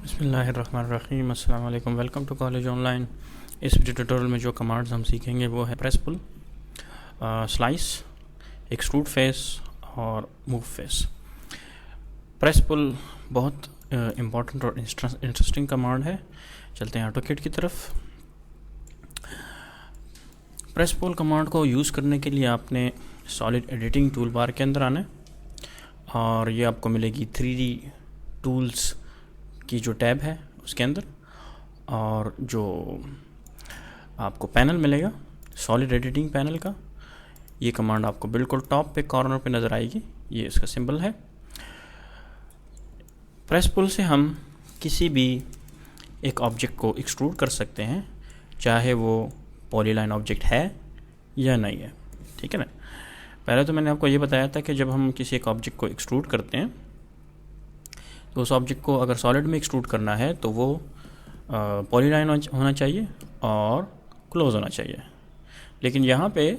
बिस्मिल्लाहिर्रहमानिर्रहीम। अस्सलाम वालेकुम। Welcome to college online. इस वीडियो ट्यूटोरियल में जो कमांड्स हम सीखेंगे वो है press pull, slice, extrude face और मूव फेस। प्रेस पुल बहुत इम्पॉर्टेंट और इंटरेस्टिंग कमांड है। चलते हैं ऑटोकैड की तरफ। प्रेस पुल कमांड को यूज़ करने के लिए आपने सॉलिड एडिटिंग टूल बार के अंदर आना है और ये आपको मिलेगी 3D टूल्स की जो टैब है उसके अंदर, और जो आपको पैनल मिलेगा सॉलिड एडिटिंग पैनल का, ये कमांड आपको बिल्कुल टॉप पे कॉर्नर पे नज़र आएगी। ये इसका सिंबल है। प्रेस पुल से हम किसी भी एक ऑब्जेक्ट को एक्सट्रूड कर सकते हैं, चाहे वो पॉलीलाइन ऑब्जेक्ट है या नहीं है। ठीक है ना। पहले तो मैंने आपको ये बताया था कि जब हम किसी एक ऑब्जेक्ट को एक्सट्रूड करते हैं तो उस ऑब्जेक्ट को अगर सॉलिड में एक्सट्रूड करना है तो वो पॉलीलाइन होना चाहिए और क्लोज होना चाहिए। लेकिन यहाँ पे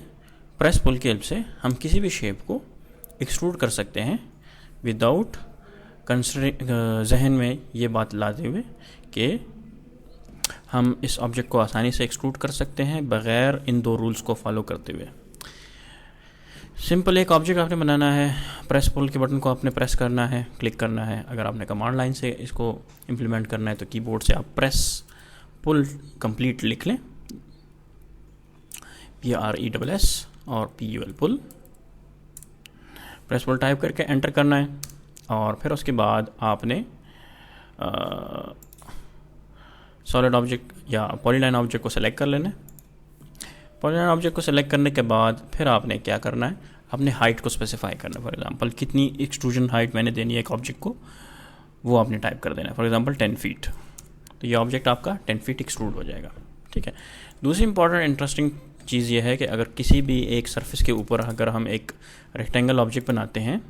प्रेस पुल की हेल्प से हम किसी भी शेप को एक्सट्रूड कर सकते हैं विदाउट कंसिडरिंग, जहन में ये बात लाते हुए कि हम इस ऑब्जेक्ट को आसानी से एक्सट्रूड कर सकते हैं बग़ैर इन दो रूल्स को फॉलो करते हुए। सिंपल एक ऑब्जेक्ट आपने बनाना है, प्रेस पुल के बटन को आपने प्रेस करना है, क्लिक करना है। अगर आपने कमांड लाइन से इसको इम्प्लीमेंट करना है तो कीबोर्ड से आप प्रेस पुल कंप्लीट लिख लें, PRESS और PUL पुल। प्रेस पुल टाइप करके एंटर करना है और फिर उसके बाद आपने सॉलिड ऑब्जेक्ट या पॉलीलाइन ऑब्जेक्ट को सेलेक्ट कर लेना है। पॉलीलाइन ऑब्जेक्ट को सेलेक्ट करने के बाद फिर आपने क्या करना है, अपने हाइट को स्पेसिफाई करना है। फॉर एग्जांपल कितनी एक्सट्रूजन हाइट मैंने देनी है एक ऑब्जेक्ट को, वो आपने टाइप कर देना है। फॉर एग्जांपल 10 फीट, तो ये ऑब्जेक्ट आपका 10 फीट एक्सट्रूड हो जाएगा। ठीक है। दूसरी इंपॉर्टेंट इंटरेस्टिंग चीज़ ये है कि अगर किसी भी एक सरफेस के ऊपर अगर हम एक रेक्टेंगल ऑब्जेक्ट बनाते हैं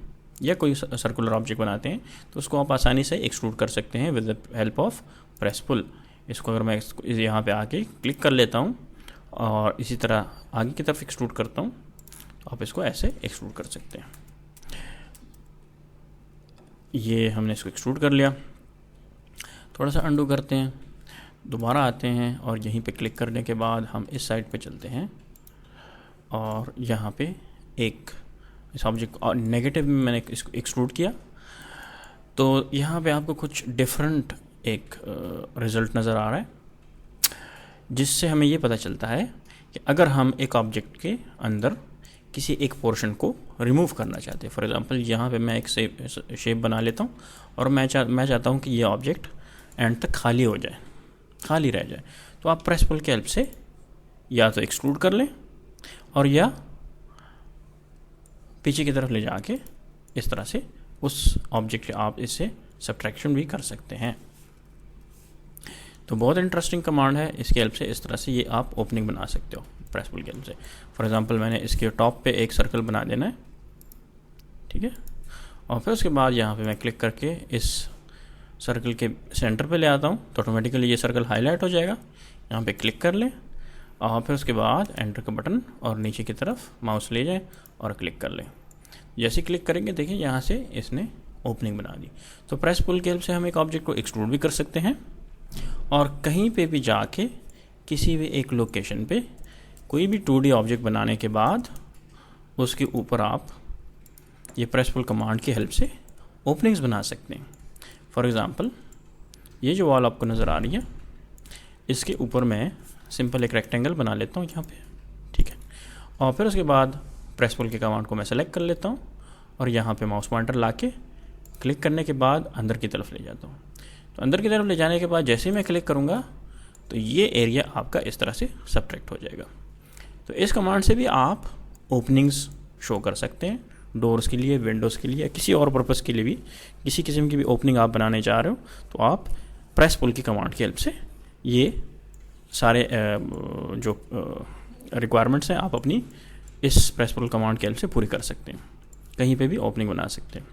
या कोई सर्कुलर ऑब्जेक्ट बनाते हैं तो उसको आप आसानी से एक्सट्रूड कर सकते हैं with the help of press pull. इसको अगर मैं यहाँ पे आके क्लिक कर लेता हूँ और इसी तरह आगे की तरफ एक्सट्रूड करता हूँ तो आप इसको ऐसे एक्सट्रूड कर सकते हैं। ये हमने इसको एक्सट्रूड कर लिया। थोड़ा सा अंडू करते हैं, दोबारा आते हैं और यहीं पे क्लिक करने के बाद हम इस साइड पे चलते हैं और यहाँ पे एक इस ऑब्जेक्ट को नेगेटिव में मैंने इसको एक्सट्रूड किया तो यहाँ पे आपको कुछ डिफरेंट एक रिज़ल्ट नज़र आ रहा है, जिससे हमें ये पता चलता है कि अगर हम एक ऑब्जेक्ट के अंदर किसी एक पोर्शन को रिमूव करना चाहते हैं। फॉर एग्जांपल यहाँ पे मैं एक शेप बना लेता हूँ और मैं चाहता हूँ कि ये ऑब्जेक्ट एंड तक खाली हो जाए, खाली रह जाए, तो आप प्रेस पुल की हेल्प से या तो एक्सट्रूड कर लें और या पीछे की तरफ ले जाके इस तरह से उस ऑब्जेक्ट आप इससे सब्ट्रैक्शन भी कर सकते हैं। तो बहुत इंटरेस्टिंग कमांड है। इसकी हेल्प से इस तरह से ये आप ओपनिंग बना सकते हो प्रेस पुल की हेल्प से। फॉर एग्जांपल मैंने इसके टॉप पे एक सर्कल बना देना है, ठीक है, और फिर उसके बाद यहाँ पे मैं क्लिक करके इस सर्कल के सेंटर पे ले आता हूँ तो ऑटोमेटिकली ये सर्कल हाईलाइट हो जाएगा। यहाँ पे क्लिक कर लें और फिर उसके बाद एंटर का बटन और नीचे की तरफ माउस ले जाएं और क्लिक कर लें। जैसे क्लिक करेंगे देखिए यहाँ से इसने ओपनिंग बना दी। तो प्रेस पुल की हेल्प से हम एक ऑब्जेक्ट को एक्सट्रूड भी कर सकते हैं और कहीं पे भी जाके किसी भी एक लोकेशन पे कोई भी 2D ऑब्जेक्ट बनाने के बाद उसके ऊपर आप ये प्रेस पुल कमांड की हेल्प से ओपनिंग्स बना सकते हैं। फॉर एग्जांपल ये जो वॉल आपको नज़र आ रही है इसके ऊपर मैं सिंपल एक रेक्टेंगल बना लेता हूँ यहाँ पे, ठीक है, और फिर उसके बाद प्रेस पुल के कमांड को मैं सेलेक्ट कर लेता हूँ और यहाँ पे माउस पॉइंटर ला के क्लिक करने के बाद अंदर की तरफ ले जाता हूँ। तो अंदर की तरफ ले जाने के बाद जैसे ही मैं क्लिक करूँगा तो ये एरिया आपका इस तरह से सब्ट्रैक्ट हो जाएगा। तो इस कमांड से भी आप ओपनिंग्स शो कर सकते हैं, डोर्स के लिए, विंडोज़ के लिए, किसी और पर्पज़ के लिए भी, किसी किस्म की भी ओपनिंग आप बनाने चाह रहे हो तो आप प्रेस पुल की कमांड की हेल्प से ये सारे जो रिक्वायरमेंट्स हैं आप अपनी इस प्रेस पुल कमांड की हेल्प से पूरी कर सकते हैं, कहीं पे भी ओपनिंग बना सकते हैं।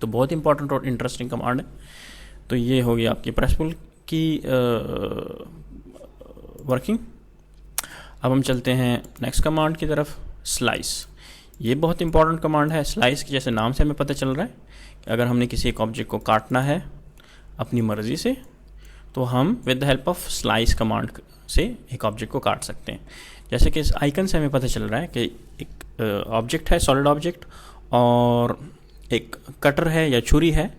तो बहुत इंपॉर्टेंट और इंटरेस्टिंग कमांड है। तो ये हो गई आपकी प्रेस पुल की वर्किंग। अब हम चलते हैं नेक्स्ट कमांड की तरफ, स्लाइस। ये बहुत इंपॉर्टेंट कमांड है। स्लाइस की जैसे नाम से हमें पता चल रहा है कि अगर हमने किसी एक ऑब्जेक्ट को काटना है अपनी मर्ज़ी से, तो हम with the help of slice command से एक ऑब्जेक्ट को काट सकते हैं। जैसे कि इस आइकन से हमें पता चल रहा है कि एक ऑब्जेक्ट है, सॉलिड ऑब्जेक्ट, और एक कटर है या छुरी है,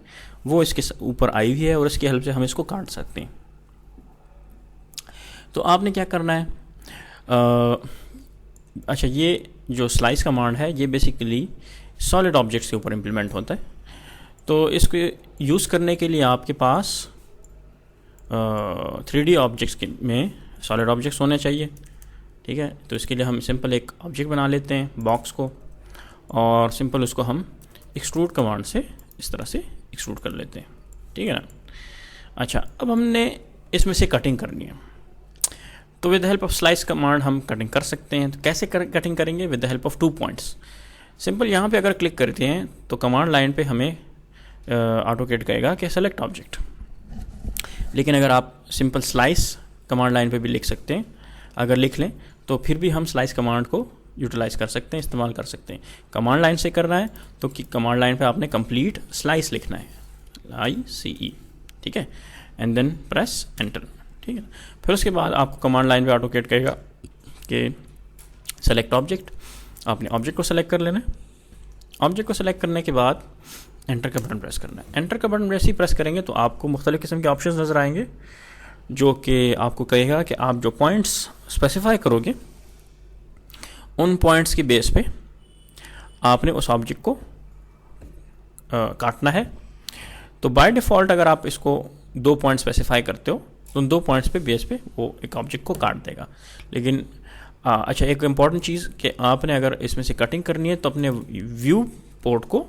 वो इसके ऊपर आई हुई है और इसकी हेल्प से हम इसको काट सकते हैं। तो आपने क्या करना है, अच्छा, ये जो स्लाइस कमांड है ये बेसिकली सॉलिड ऑब्जेक्ट्स के ऊपर इम्प्लीमेंट होता है। तो इसको यूज़ करने के लिए आपके पास 3D ऑब्जेक्ट्स में सॉलिड ऑब्जेक्ट्स होने चाहिए, ठीक है। तो इसके लिए हम सिंपल एक ऑब्जेक्ट बना लेते हैं, बॉक्स को, और सिंपल उसको हम एक्सट्रूड कमांड से इस तरह से एक्सट्रूड कर लेते हैं, ठीक है ना। अच्छा, अब हमने इसमें से कटिंग करनी है, तो with the help of slice command हम कटिंग कर सकते हैं। तो कैसे कटिंग करेंगे? With the help of 2 points. Simple यहाँ पे अगर क्लिक करते हैं तो कमांड लाइन पे हमें ऑटोकेड कहेगा कि सेलेक्ट ऑब्जेक्ट, लेकिन अगर आप सिंपल स्लाइस कमांड लाइन पे भी लिख सकते हैं, अगर लिख लें तो फिर भी हम स्लाइस कमांड को यूटिलाइज कर सकते हैं, इस्तेमाल कर सकते हैं। कमांड लाइन से करना है तो कि कमांड लाइन पे आपने कंप्लीट स्लाइस लिखना है, ICE, ठीक है, एंड देन प्रेस एंटर, ठीक है। फिर उसके बाद आपको कमांड लाइन पे ऑटोकेड कहेगा कि सेलेक्ट ऑब्जेक्ट, आपने ऑब्जेक्ट को सेलेक्ट कर लेना है। ऑब्जेक्ट को सेलेक्ट करने के बाद एंटर का बटन प्रेस करना है। एंटर का बटन जैसे ही प्रेस करेंगे तो आपको मुख्तलिफ किस्म के ऑप्शंस नज़र आएंगे, जो कि आपको कहेगा कि आप जो पॉइंट्स स्पेसिफाई करोगे उन पॉइंट्स की बेस पे आपने उस ऑब्जेक्ट को काटना है। तो बाय डिफ़ॉल्ट अगर आप इसको 2 पॉइंट स्पेसिफाई करते हो तो उन 2 पॉइंट्स पे बेस पे वो एक ऑब्जेक्ट को काट देगा। लेकिन अच्छा, एक इम्पॉर्टेंट चीज़ कि आपने अगर इसमें से कटिंग करनी है तो अपने व्यू पोर्ट को,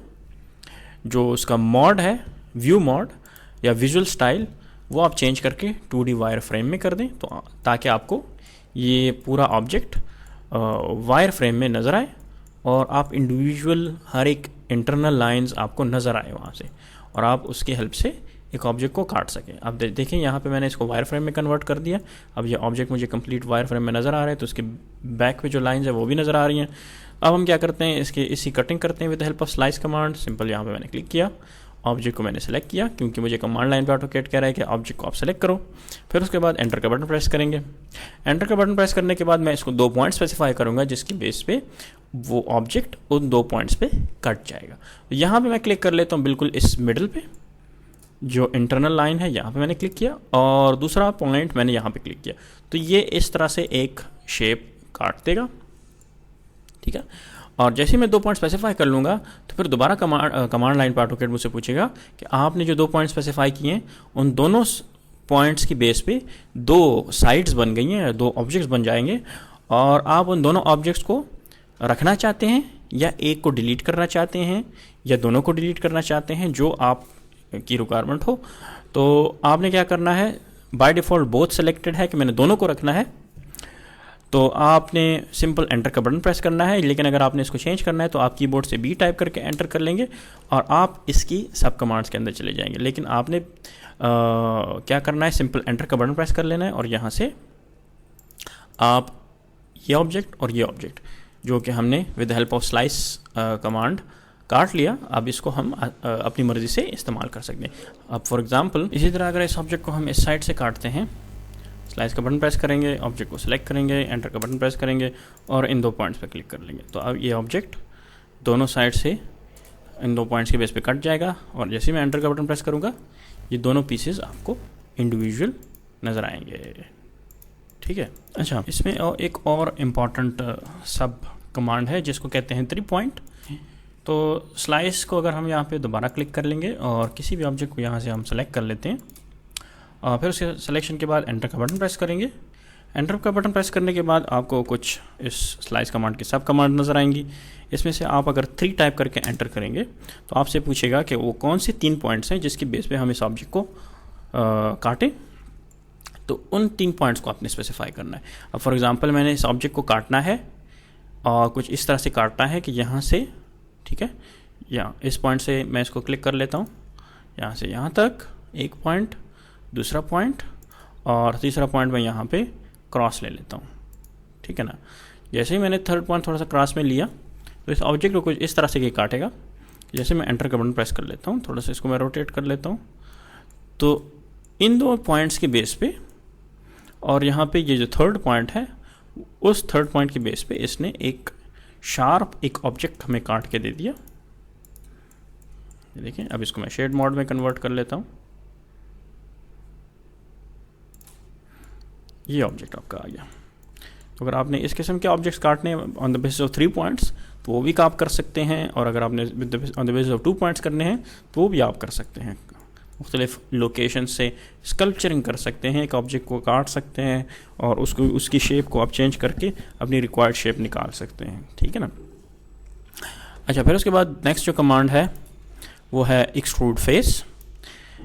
जो उसका मॉड है, व्यू मॉड या विजुअल स्टाइल, वो आप चेंज करके 2D वायर फ्रेम में कर दें, तो ताकि आपको ये पूरा ऑब्जेक्ट वायर फ्रेम में नज़र आए और आप इंडिविजुअल हर एक इंटरनल लाइंस आपको नज़र आए वहाँ से, और आप उसकी हेल्प से एक ऑब्जेक्ट को काट सकें। अब देखें यहाँ पे मैंने इसको वायर फ्रेम में कन्वर्ट कर दिया। अब ये ऑब्जेक्ट मुझे कंप्लीट वायर फ्रेम में नज़र आ रहा है, तो उसके बैक पे जो लाइंस है वो भी नज़र आ रही हैं। अब हम क्या करते हैं, इसी कटिंग करते हैं with the help of slice command. Simple यहाँ पे मैंने क्लिक किया, ऑब्जेक्ट को मैंने सेलेक्ट किया, क्योंकि मुझे कमांड लाइन पे ऑटोकेड कह रहा है कि ऑब्जेक्ट को आप सेलेक्ट करो। फिर उसके बाद एंटर का बटन प्रेस करेंगे। एंटर का बटन प्रेस करने के बाद मैं इसको 2 पॉइंट स्पेसिफाई करूँगा, जिसकी बेस पे वो ऑब्जेक्ट उन 2 पॉइंट्स पे कट जाएगा। तो यहाँ पे मैं क्लिक कर लेता हूँ बिल्कुल इस मिडल पे, जो इंटरनल लाइन है यहाँ पे मैंने क्लिक किया, और दूसरा पॉइंट मैंने यहाँ पे क्लिक किया। तो ये इस तरह से एक शेप काट देगा, ठीक है। और जैसे ही मैं 2 पॉइंट स्पेसिफाई कर लूँगा तो फिर दोबारा कमांड लाइन पर ऑटोकेड मुझसे पूछेगा कि आपने जो 2 पॉइंट स्पेसिफाई किए हैं उन दोनों पॉइंट्स की बेस पे 2 साइड्स बन गई हैं, 2 ऑब्जेक्ट्स बन जाएंगे, और आप उन दोनों ऑब्जेक्ट्स को रखना चाहते हैं या एक को डिलीट करना चाहते हैं या दोनों को डिलीट करना चाहते हैं, जो आप की रिक्वायरमेंट हो। तो आपने क्या करना है, बाय डिफ़ॉल्ट बोथ सेलेक्टेड है कि मैंने दोनों को रखना है, तो आपने सिंपल एंटर का बटन प्रेस करना है। लेकिन अगर आपने इसको चेंज करना है तो आप कीबोर्ड से B टाइप करके एंटर कर लेंगे और आप इसकी सब कमांड्स के अंदर चले जाएंगे। लेकिन आपने क्या करना है, सिंपल एंटर का बटन प्रेस कर लेना है, और यहाँ से आप ये ऑब्जेक्ट और ये ऑब्जेक्ट जो कि हमने with the help of slice command काट लिया, अब इसको हम अपनी मर्ज़ी से इस्तेमाल कर सकते हैं। अब फॉर एग्जांपल इसी तरह अगर इस ऑब्जेक्ट को हम इस साइड से काटते हैं, स्लाइस का बटन प्रेस करेंगे, ऑब्जेक्ट को सिलेक्ट करेंगे, एंटर का बटन प्रेस करेंगे और इन 2 पॉइंट्स पे क्लिक कर लेंगे, तो अब ये ऑब्जेक्ट दोनों साइड से इन 2 पॉइंट्स के बेस पे कट जाएगा। और जैसे मैं एंटर का बटन प्रेस करूँगा ये दोनों पीसेस आपको इंडिविजुअल नज़र आएंगे, ठीक है। अच्छा, इसमें एक और इम्पॉर्टेंट सब कमांड है जिसको कहते हैं 3 पॉइंट। तो स्लाइस को अगर हम यहाँ पे दोबारा क्लिक कर लेंगे और किसी भी ऑब्जेक्ट को यहाँ से हम सेलेक्ट कर लेते हैं, और फिर उसके सिलेक्शन के बाद एंटर का बटन प्रेस करेंगे। एंटर का बटन प्रेस करने के बाद आपको कुछ इस स्लाइस कमांड की सब कमांड नज़र आएंगी। इसमें से आप अगर 3 टाइप करके एंटर करेंगे तो आपसे पूछेगा कि वो कौन से 3 पॉइंट्स हैं जिसकी बेस पे हम इस ऑब्जेक्ट को काटें। तो उन 3 पॉइंट्स को आपने स्पेसिफाई करना है। अब फॉर एग्जांपल मैंने इस ऑब्जेक्ट को काटना है और कुछ इस तरह से काटना है कि यहाँ से, ठीक है, यहाँ इस पॉइंट से मैं इसको क्लिक कर लेता हूँ, यहाँ से यहाँ तक एक पॉइंट, दूसरा पॉइंट और तीसरा पॉइंट मैं यहाँ पे क्रॉस ले लेता हूँ, ठीक है ना। जैसे ही मैंने 3rd पॉइंट थोड़ा सा क्रॉस में लिया तो इस ऑब्जेक्ट को कुछ इस तरह से काटेगा। जैसे मैं एंटर का बटन प्रेस कर लेता हूँ, थोड़ा सा इसको मैं रोटेट कर लेता हूँ, तो इन दो पॉइंट्स के बेस पे और यहाँ पे ये जो थर्ड पॉइंट है, उस थर्ड पॉइंट के बेस पे इसने एक शार्प एक ऑब्जेक्ट हमें काट के दे दिया। देखिए, अब इसको मैं शेड मोड में कन्वर्ट कर लेता हूँ। ये ऑब्जेक्ट आपका आ गया। तो अगर आपने इस किस्म के ऑब्जेक्ट्स काटने on the basis of 3 points तो वो भी आप कर सकते हैं, और अगर आपने on the basis of 2 points करने हैं तो वो भी आप कर सकते हैं। मुख्तलिफ लोकेशन से स्कल्पचरिंग कर सकते हैं, एक ऑब्जेक्ट को काट सकते हैं और उसको उसकी शेप को आप चेंज करके अपनी रिक्वायर्ड शेप निकाल सकते हैं। ठीक है ना। अच्छा, फिर उसके बाद नेक्स्ट जो कमांड है वो है extrude face.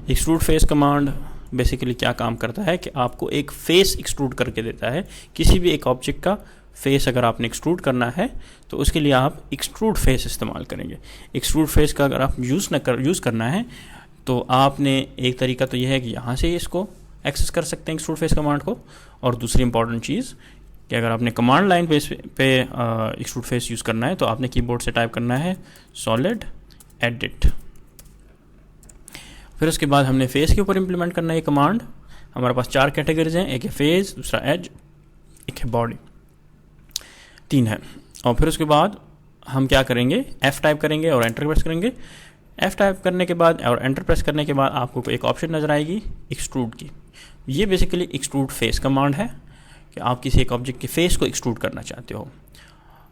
Extrude face command basically क्या काम करता है कि आपको एक फेस एक्सट्रूड करके देता है। किसी भी एक ऑब्जेक्ट का फेस अगर आपने एक्सट्रूड करना है तो उसके लिए आप एक्सट्रूड फेस इस्तेमाल करेंगे। एक्सट्रूड फेस का अगर आप यूज़ करना है तो आपने एक तरीका तो यह है कि यहाँ से इसको एक्सेस कर सकते हैं एक्सट्रूड फेस कमांड को, और दूसरी इंपॉर्टेंट चीज़ कि अगर आपने कमांड लाइन पे एक्सट्रूड फेस यूज़ करना है तो आपने कीबोर्ड से टाइप करना है सॉलिड एडिट। फिर उसके बाद हमने फेस के ऊपर इम्प्लीमेंट करना है कमांड। हमारे पास 4 कैटेगरीज हैं, एक है फेस, दूसरा एज, एक है बॉडी, 3 है। और फिर उसके बाद हम क्या करेंगे, F टाइप करेंगे और एंटर प्रेस करेंगे। F टाइप करने के बाद और एंटर प्रेस करने के बाद आपको एक ऑप्शन नज़र आएगी एक्सट्रूड की। ये बेसिकली एक्सट्रूड फेस कमांड है कि आप किसी एक ऑब्जेक्ट के फेस को एक्सट्रूड करना चाहते हो।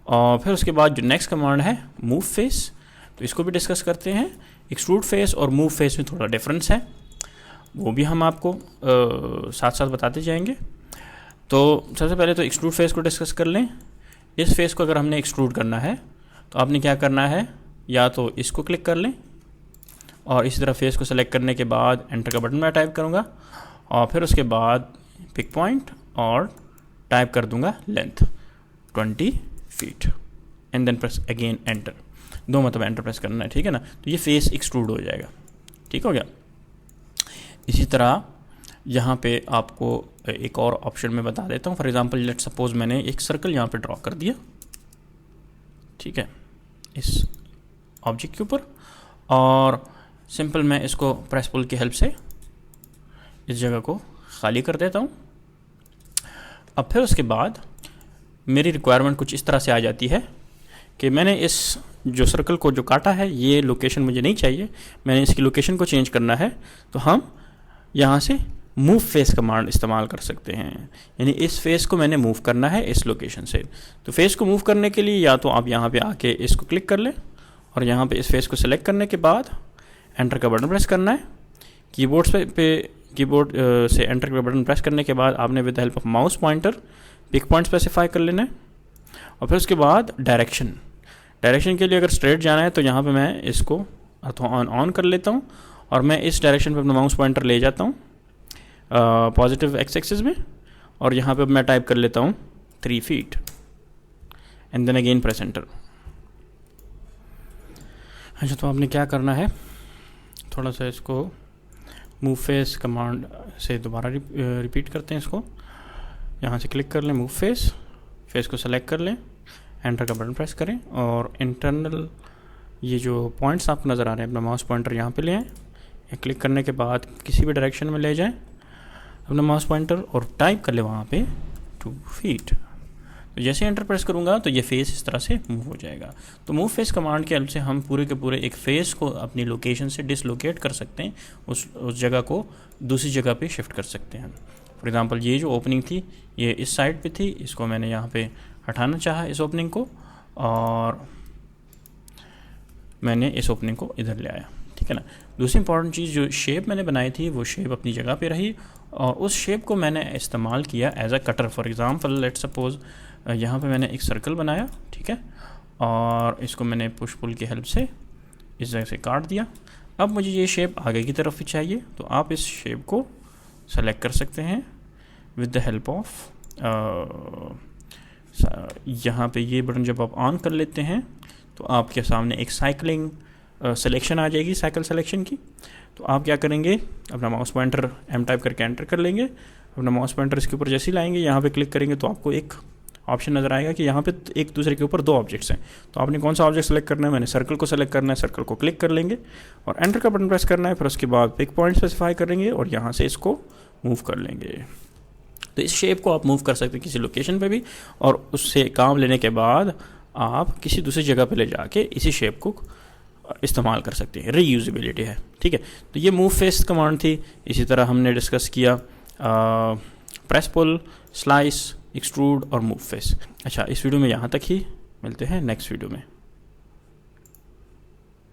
और फिर उसके बाद जो नेक्स्ट कमांड है मूव फेस, तो इसको भी डिस्कस करते हैं। एक्सट्रूड फेस और मूव फेस में थोड़ा डिफरेंस है, वो भी हम आपको साथ साथ बताते जाएंगे। तो सबसे पहले तो एक्सट्रूड फेस को डिस्कस कर लें। इस फेस को अगर हमने एक्सट्रूड करना है तो आपने क्या करना है, या तो इसको क्लिक कर लें और इसी तरह फेस को सेलेक्ट करने के बाद एंटर का बटन मैं टाइप करूँगा, और फिर उसके बाद पिक पॉइंट और टाइप कर दूँगा length 20 feet and then press again enter. 2 मतलब एंटर प्रेस करना है, ठीक है ना। तो ये फेस एक्सट्रूड हो जाएगा, ठीक हो गया। इसी तरह यहाँ पे आपको एक और ऑप्शन में बता देता हूँ। फॉर एग्जांपल लेट सपोज मैंने एक सर्कल यहाँ पे ड्रॉ कर दिया, ठीक है, इस ऑब्जेक्ट के ऊपर, और सिंपल मैं इसको प्रेस पुल की हेल्प से इस जगह को खाली कर देता हूँ। अब फिर उसके बाद मेरी रिक्वायरमेंट कुछ इस तरह से आ जाती है कि मैंने इस जो सर्कल को जो काटा है ये लोकेशन मुझे नहीं चाहिए, मैंने इसकी लोकेशन को चेंज करना है, तो हम यहाँ से मूव फेस कमांड इस्तेमाल कर सकते हैं। यानी इस फेस को मैंने मूव करना है इस लोकेशन से। तो फेस को मूव करने के लिए या तो आप यहाँ पे आके इसको क्लिक कर लें और यहाँ पे इस फेस को सेलेक्ट करने के बाद एंटर का बटन प्रेस करना है। कीबोर्ड से एंटर का बटन प्रेस करने के बाद आपने with the help of mouse pointer pick point specify कर लेना है। और फिर उसके बाद डायरेक्शन के लिए अगर स्ट्रेट जाना है तो यहाँ पे मैं इसको ऑन कर लेता हूँ और मैं इस डायरेक्शन पे अपना माउस पॉइंटर ले जाता हूँ पॉजिटिव एक्स एक्सिस में, और यहाँ पे मैं टाइप कर लेता हूँ 3 feet and then again press enter. अच्छा, तो आपने क्या करना है, थोड़ा सा इसको मूव फेस कमांड से दोबारा रिपीट करते हैं। इसको यहाँ से क्लिक कर लें, मूव फेस को सेलेक्ट कर लें, एंटर का बटन प्रेस करें और इंटरनल ये जो पॉइंट्स आपको नज़र आ रहे हैं अपना माउस पॉइंटर यहाँ पे ले आएँ। क्लिक करने के बाद किसी भी डायरेक्शन में ले जाएं अपना माउस पॉइंटर और टाइप कर ले वहाँ पे 2 फीट। तो जैसे एंटर प्रेस करूँगा तो ये फेस इस तरह से मूव हो जाएगा। तो मूव फेस कमांड के हेल्प से हम पूरे के पूरे एक फेस को अपनी लोकेशन से डिसलोकेट कर सकते हैं, उस जगह को दूसरी जगह पे शिफ्ट कर सकते हैं। फॉर एग्जांपल ये जो ओपनिंग थी ये इस साइड पे थी, इसको मैंने यहाँ पे हटाना चाहा इस ओपनिंग को, और मैंने इस ओपनिंग को इधर ले आया, ठीक है ना। दूसरी इंपॉर्टेंट चीज़, जो शेप मैंने बनाई थी वो शेप अपनी जगह पे रही और उस शेप को मैंने इस्तेमाल किया as a cutter. For example let suppose यहाँ पे मैंने एक सर्कल बनाया, ठीक है, और इसको मैंने पुश पुल की हेल्प से इस जगह से काट दिया। अब मुझे ये शेप आगे की तरफ भी चाहिए, तो आप इस शेप को सेलेक्ट कर सकते हैं विद द हेल्प ऑफ यहाँ पे ये बटन जब आप ऑन कर लेते हैं तो आपके सामने एक साइकिलिंग सिलेक्शन आ जाएगी, साइकिल सिलेक्शन की। तो आप क्या करेंगे, अपना माउस पॉइंटर M टाइप करके एंटर कर लेंगे, अपना माउस पॉइंटर इसके ऊपर जैसे ही लाएंगे यहाँ पे क्लिक करेंगे तो आपको एक ऑप्शन नज़र आएगा कि यहाँ पे एक दूसरे के ऊपर 2 ऑब्जेक्ट्स हैं। तो आपने कौन सा ऑब्जेक्ट सेलेक्ट करना है, मैंने सर्कल को सेलेक्ट करना है, सर्कल को क्लिक कर लेंगे और एंटर का बटन प्रेस करना है। फिर उसके बाद पिक पॉइंट स्पेसिफाई करेंगे और यहाँ से इसको मूव कर लेंगे। तो इस शेप को आप मूव कर सकते हैं किसी लोकेशन पे भी, और उससे काम लेने के बाद आप किसी दूसरी जगह पे ले जाके इसी शेप को इस्तेमाल कर सकते हैं। रीयूजेबिलिटी है, ठीक है। तो ये मूव फेस कमांड थी। इसी तरह हमने डिस्कस किया प्रेस पुल, स्लाइस, एक्सट्रूड और मूव फेस। अच्छा, इस वीडियो में यहाँ तक ही, मिलते हैं नेक्स्ट वीडियो में।